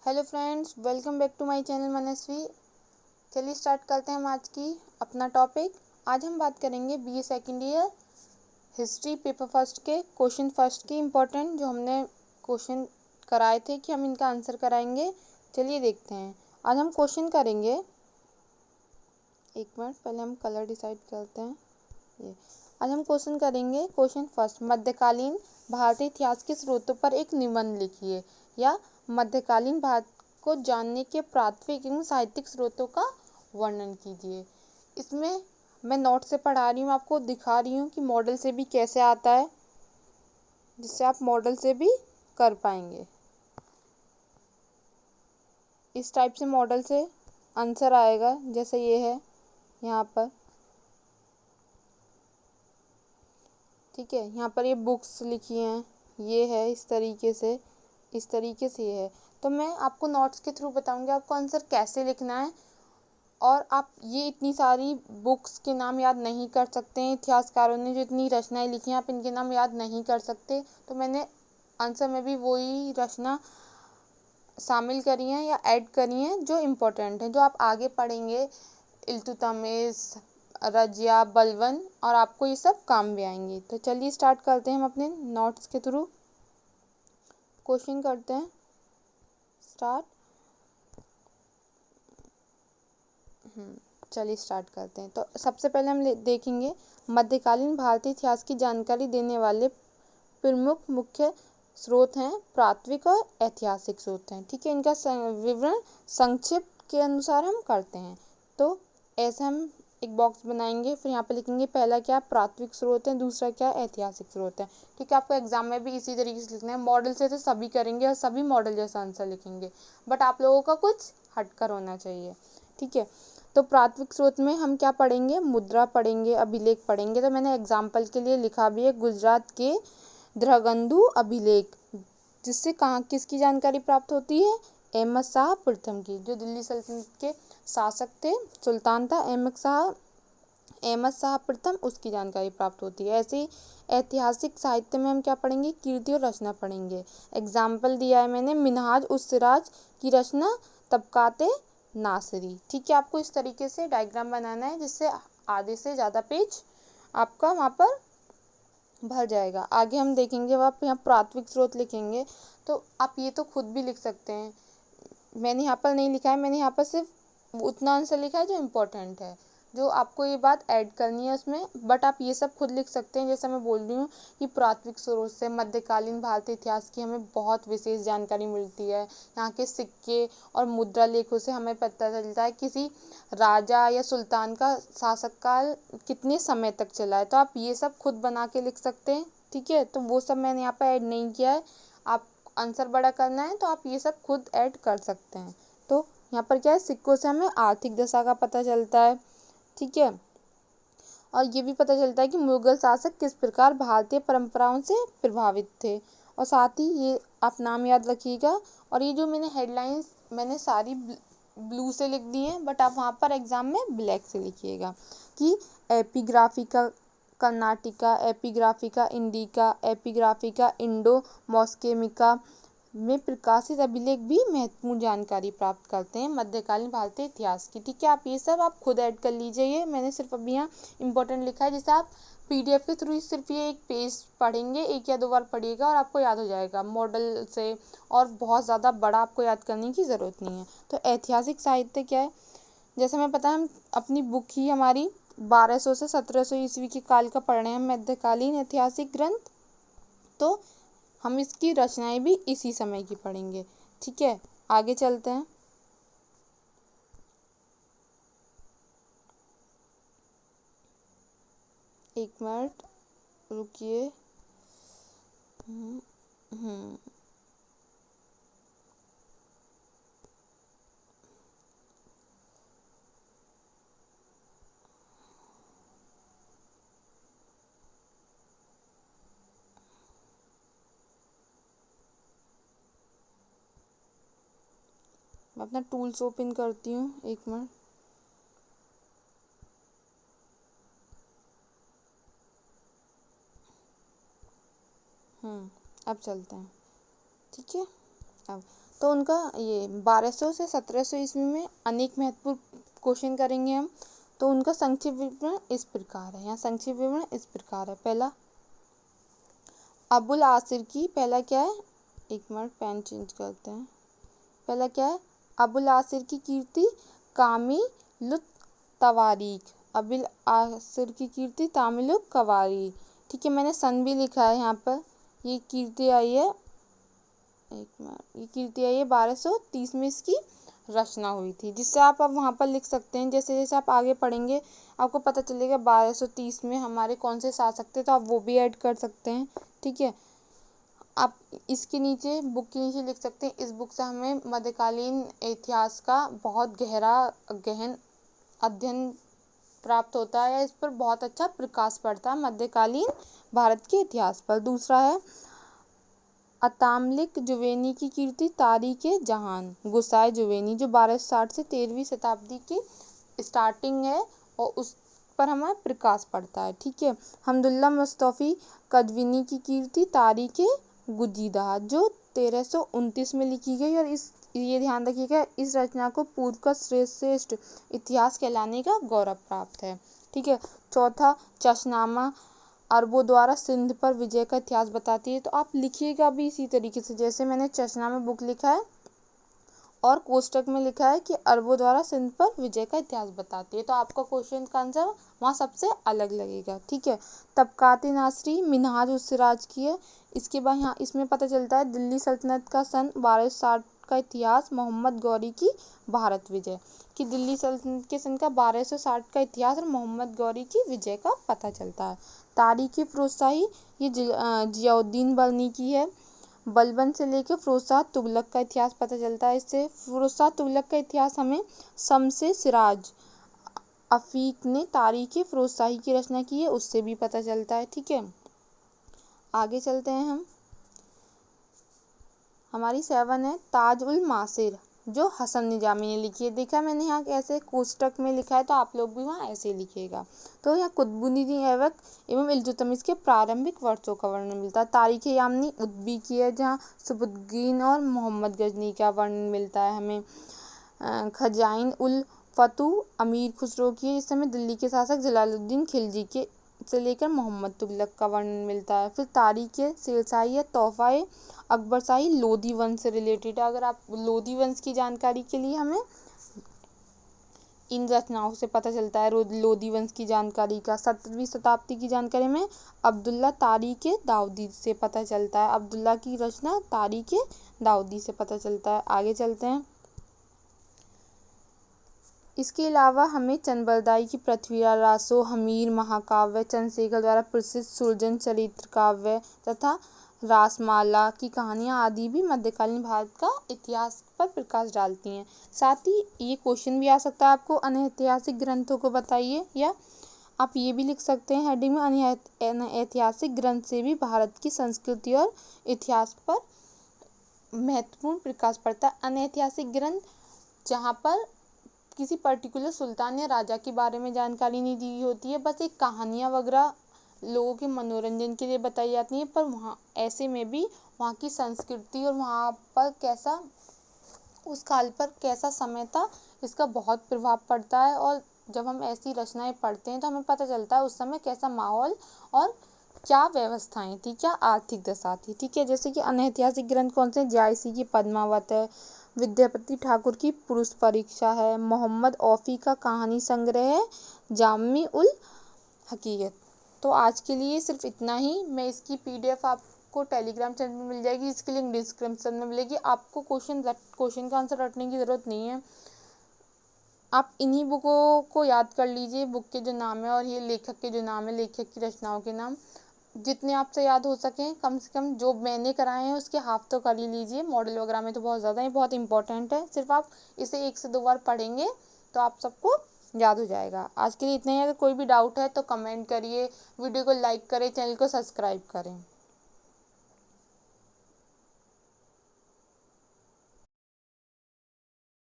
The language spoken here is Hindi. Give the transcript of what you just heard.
Hello friends, welcome back to my channel Manasvi. चलिए स्टार्ट करते हैं हम आज की अपना टॉपिक। आज हम बात करेंगे BA second year history paper first के क्वेश्चन फर्स्ट के इम्पोर्टेंट जो हमने क्वेश्चन कराए थे कि हम इनका आंसर कराएंगे। चलिए देखते हैं। आज हम क्वेश्चन करेंगे, एक मिनट पहले हम कलर डिसाइड करते हैं। ये आज हम क्वेश्चन करेंगे। क्वेश्चन फर्स्ट, मध्यकालीन भारतीय इतिहास के स्रोतों पर एक निबंध लिखिए या मध्यकालीन भारत को जानने के प्राथमिक एवं साहित्यिक स्रोतों का वर्णन कीजिए। इसमें मैं नोट से पढ़ा रही हूँ, आपको दिखा रही हूँ कि मॉडल से भी कैसे आता है, जिससे आप मॉडल से भी कर पाएंगे। इस टाइप से मॉडल से आंसर आएगा, जैसे ये है यहाँ पर। ठीक है, यहाँ पर ये बुक्स लिखी हैं, ये है इस तरीके से ये है। तो मैं आपको नोट्स के थ्रू बताऊंगी आपको आंसर कैसे लिखना है। और आप ये इतनी सारी बुक्स के नाम याद नहीं कर सकते हैं, इतिहासकारों ने जो इतनी रचनाएं लिखी हैं आप इनके नाम याद नहीं कर सकते, तो मैंने आंसर में भी वही रचना शामिल करी हैं या ऐड करी हैं जो इम्पोर्टेंट हैं, जो आप आगे पढ़ेंगे। इल्तुतमिश, रजिया, बलबन, और आपको ये सब काम भी आएंगे। तो चलिए स्टार्ट करते हैं हम अपने नोट्स के थ्रू। क्वेश्चन करते हैं स्टार्ट। चलिए स्टार्ट करते हैं। तो सबसे पहले हम देखेंगे मध्यकालीन भारतीय इतिहास की जानकारी देने वाले प्रमुख मुख्य स्रोत हैं, प्राथमिक और ऐतिहासिक स्रोत हैं। ठीक है, इनका विवरण संक्षिप्त के अनुसार हम करते हैं। तो ऐसे हम एक बॉक्स बनाएंगे, फिर यहाँ पे लिखेंगे पहला क्या प्राथमिक स्रोत है, दूसरा क्या ऐतिहासिक स्रोत है। ठीक है, आपको एग्जाम में भी इसी तरीके से लिखना है। मॉडल से तो सभी करेंगे और सभी मॉडल जैसा आंसर लिखेंगे, बट आप लोगों का कुछ हटकर होना चाहिए। ठीक है, तो प्राथमिक स्रोत में हम क्या पढ़ेंगे, मुद्रा पढ़ेंगे, अभिलेख पढ़ेंगे। तो मैंने एग्जाम्पल के लिए लिखा भी है गुजरात के द्रगंदु अभिलेख, जिससे कहाँ किसकी जानकारी प्राप्त होती है, अहमद शाह प्रथम की, जो दिल्ली सल्तनत के शासक थे, सुल्तान था अहमद शाह प्रथम, उसकी जानकारी प्राप्त होती है। ऐसे ही ऐतिहासिक साहित्य में हम क्या पढ़ेंगे, कीर्ति और रचना पढ़ेंगे। एग्जाम्पल दिया है मैंने मिनहाज उस सिराज की रचना तबकाते नासिरी। ठीक है, आपको इस तरीके से डायग्राम बनाना है, जिससे आधे से ज़्यादा पेज आपका वहाँ पर भर जाएगा। आगे हम देखेंगे, जब आप यहाँ प्राथमिक स्रोत लिखेंगे तो आप ये तो खुद भी लिख सकते हैं। मैंने यहाँ पर नहीं लिखा है, मैंने यहाँ पर सिर्फ उतना आंसर लिखा है जो इम्पोर्टेंट है, जो आपको ये बात ऐड करनी है उसमें, बट आप ये सब खुद लिख सकते हैं। जैसे मैं बोल रही हूँ कि प्राथमिक स्रोत से मध्यकालीन भारतीय इतिहास की हमें बहुत विशेष जानकारी मिलती है। यहाँ के सिक्के और मुद्रा लेखों से हमें पता चलता है किसी राजा या सुल्तान का शासक काल कितने समय तक चला है। तो आप ये सब खुद बना के लिख सकते हैं। ठीक है, तो वो सब मैंने यहाँ पर ऐड नहीं किया है। आप आंसर बड़ा करना है तो आप ये सब खुद ऐड कर सकते हैं। तो यहाँ पर क्या है, सिक्कों से हमें आर्थिक दशा का पता चलता है। ठीक है, और ये भी पता चलता है कि मुगल शासक किस प्रकार भारतीय परंपराओं से प्रभावित थे। और साथ ही ये आप नाम याद रखिएगा। और ये जो मैंने हेडलाइंस मैंने सारी ब्लू से लिख दी हैं, बट आप वहाँ पर एग्जाम में ब्लैक से लिखिएगा कि Epigraphia Carnatica, Epigraphia Indica, Epigraphia Indo Moslemica में प्रकाशित अभिलेख भी महत्वपूर्ण जानकारी प्राप्त करते हैं मध्यकालीन भारतीय इतिहास की। ठीक है, आप ये सब आप खुद ऐड कर लीजिए। ये मैंने सिर्फ अभी यहाँ इंपॉर्टेंट लिखा है, जिसे आप पीडीएफ के थ्रू सिर्फ ये एक पेज पढ़ेंगे, एक या दो बार पढ़िएगा और आपको याद हो जाएगा मॉडल से, और बहुत ज़्यादा बड़ा आपको याद करने की ज़रूरत नहीं है। तो ऐतिहासिक साहित्य क्या है, जैसे हमें पता है हम अपनी बुक ही हमारी 1200 से 1700 ईस्वी के काल का पढ़ रहे हैं, मध्यकालीन ऐतिहासिक ग्रंथ। तो हम इसकी रचनाएं भी इसी समय की पढ़ेंगे। ठीक है, आगे चलते हैं। एक मिनट रुकिए। हम्म हम्म, मैं अपना टूल्स ओपन करती हूँ, एक मिनट। अब चलते हैं। ठीक है, अब तो उनका ये 1200 से 1700 ईस्वी में अनेक महत्वपूर्ण क्वेश्चन करेंगे हम। तो उनका संक्षिप्त विवरण इस प्रकार है, यहाँ संक्षिप्त विवरण इस प्रकार है। पहला, अबुल आसिर की, पहला क्या है, एक मिनट पेन चेंज करते हैं। पहला क्या है, अबुल आसिर की कीर्ति कामिलुत तवारीख, अबुल आसिर की कीर्ति तामिलुत कवारी। ठीक है, मैंने सन भी लिखा है यहाँ पर। ये कीर्ति आई है, एक मिनट, ये कीर्ति आई है 1230 में इसकी रचना हुई थी, जिससे आप अब वहाँ पर लिख सकते हैं। जैसे जैसे आप आगे पढ़ेंगे आपको पता चलेगा 1230 में हमारे कौन से शासक थे, तो आप वो भी ऐड कर सकते हैं। ठीक है, आप इसके नीचे, बुक के नीचे लिख सकते हैं, इस बुक से हमें मध्यकालीन इतिहास का बहुत गहन अध्ययन प्राप्त होता है, इस पर बहुत अच्छा प्रकाश पड़ता है मध्यकालीन भारत के इतिहास पर। दूसरा है, अतामलिक जुवेनी की कीर्ति तारीख जहान, गुसाए जुवेनी, जो 1260 से 13वीं शताब्दी की स्टार्टिंग है और उस पर हमें प्रकाश पड़ता है। ठीक है, हमदुल्ला मुस्तफ़ी कजविनी की कीर्ति तारीख गुजीदा, जो 1329 में लिखी गई, और ये ध्यान रखिएगा, इस रचना को पूर्व का श्रेष्ठ इतिहास कहलाने का गौरव प्राप्त है। ठीक है, चौथा, चशनामा अरबों द्वारा सिंध पर विजय का इतिहास बताती है। तो आप लिखिएगा भी इसी तरीके से, जैसे मैंने चशनामा बुक लिखा है और कोष्टक में लिखा है कि अरबों द्वारा सिंध पर विजय का इतिहास बताती है, तो आपका क्वेश्चन का आंसर वहाँ सबसे अलग लगेगा। ठीक है, तबकात नासरी मिनहाज उस सिराज की है। इसके बाद यहाँ इसमें पता चलता है दिल्ली सल्तनत का सन 1260 का इतिहास, मोहम्मद गौरी की भारत विजय, कि दिल्ली सल्तनत के सन का 1260 का इतिहास और मोहम्मद गौरी की विजय का पता चलता है। तारीखी फिरोजशाही, ये जियाउद्दीन बलनी की है। बलबन से लेकर फिरोजशाह तुगलक का इतिहास पता चलता है इससे। फिरोजशाह तुगलक का इतिहास हमें शम्से सिराज अफीक ने तारीख फिरोजशाही की रचना की है, उससे भी पता चलता है। ठीक है, आगे चलते हैं हम। हमारी 7 है, ताज उल मासिर, जो हसन निजामी ने लिखी है। देखा मैंने यहाँ कैसे कोष्टक में लिखा है, तो आप लोग भी वहाँ ऐसे ही लिखिएगा। तो यहाँ कुतुबुद्दीन ऐबक एवं इल्तुतमिश के प्रारंभिक वर्षों का वर्णन मिलता है। तारीख यामनी उद्बी की है, जहाँ सुबुद्दीन और मोहम्मद गजनी का वर्णन मिलता है हमें। खजाइन उल फतू अमीर खुसरो की है, जिस समय दिल्ली के शासक जलालुद्दीन खिलजी के से लेकर मोहम्मद तुगलक का वर्णन मिलता है। फिर तारीख शेरशाही है, तोहफा अकबर शाही लोधी वंश से रिलेटेड है। अगर आप लोधी वंश की जानकारी के लिए हमें इन रचनाओं से पता चलता है लोधी वंश की जानकारी का। 17वीं शताब्दी की जानकारी में अब्दुल्ला तारीख दाऊदी से पता चलता है। अब्दुल्ला की रचना तारीख दाऊदी से पता चलता है। आगे चलते हैं। इसके अलावा हमें चंदबरदाई की पृथ्वीराज रासो, हमीर महाकाव्य, चंद्रशेखर द्वारा प्रसिद्ध सुरजन चरित्र काव्य तथा रासमाला की कहानियाँ आदि भी मध्यकालीन भारत का इतिहास पर प्रकाश डालती हैं। साथ ही ये क्वेश्चन भी आ सकता है आपको, अनैतिहासिक ग्रंथों को बताइए, या आप ये भी लिख सकते हैं हेडिंग में, अनैतिहासिक ग्रंथ से भी भारत की संस्कृति और इतिहास पर महत्वपूर्ण प्रकाश पड़ता है। अनैतिहासिक ग्रंथ जहाँ पर किसी पर्टिकुलर सुल्तान या राजा के बारे में जानकारी नहीं दी होती है, बस एक कहानियाँ वगैरह लोगों के मनोरंजन के लिए बताई जाती हैं, पर वहाँ ऐसे में भी वहाँ की संस्कृति और वहाँ पर कैसा, उस काल पर कैसा समय था, इसका बहुत प्रभाव पड़ता है। और जब हम ऐसी रचनाएं पढ़ते हैं तो हमें पता चलता है उस समय कैसा माहौल और क्या व्यवस्थाएं थी, क्या आर्थिक दशा थी। ठीक है, जैसे कि अनैतिहासिक ग्रंथ कौन से, जायसी की पद्मावत है, विद्यापति ठाकुर की पुरुष परीक्षा है, मोहम्मद औफी का कहानी संग्रह है, जामी उल हकीकत। तो आज के लिए सिर्फ इतना ही। मैं इसकी PDF आपको टेलीग्राम चैनल में मिल जाएगी, इसकी लिंक डिस्क्रिप्शन में मिलेगी। आपको क्वेश्चन का आंसर रटने की ज़रूरत नहीं है, आप इन्हीं बुकों को याद कर लीजिए, बुक के जो नाम है और ये लेखक के जो नाम है, लेखक की रचनाओं के नाम जितने आपसे याद हो सकें, कम से कम जो मैंने कराए हैं उसके हाफ तो कर ही लीजिए। मॉडल वगैरह में तो बहुत ज़्यादा है, बहुत इंपॉर्टेंट है। सिर्फ आप इसे 1 से 2 बार पढ़ेंगे तो आप सबको याद हो जाएगा। आज के लिए इतना ही। अगर कोई भी डाउट है तो कमेंट करिए, वीडियो को लाइक करें, चैनल को सब्सक्राइब करें।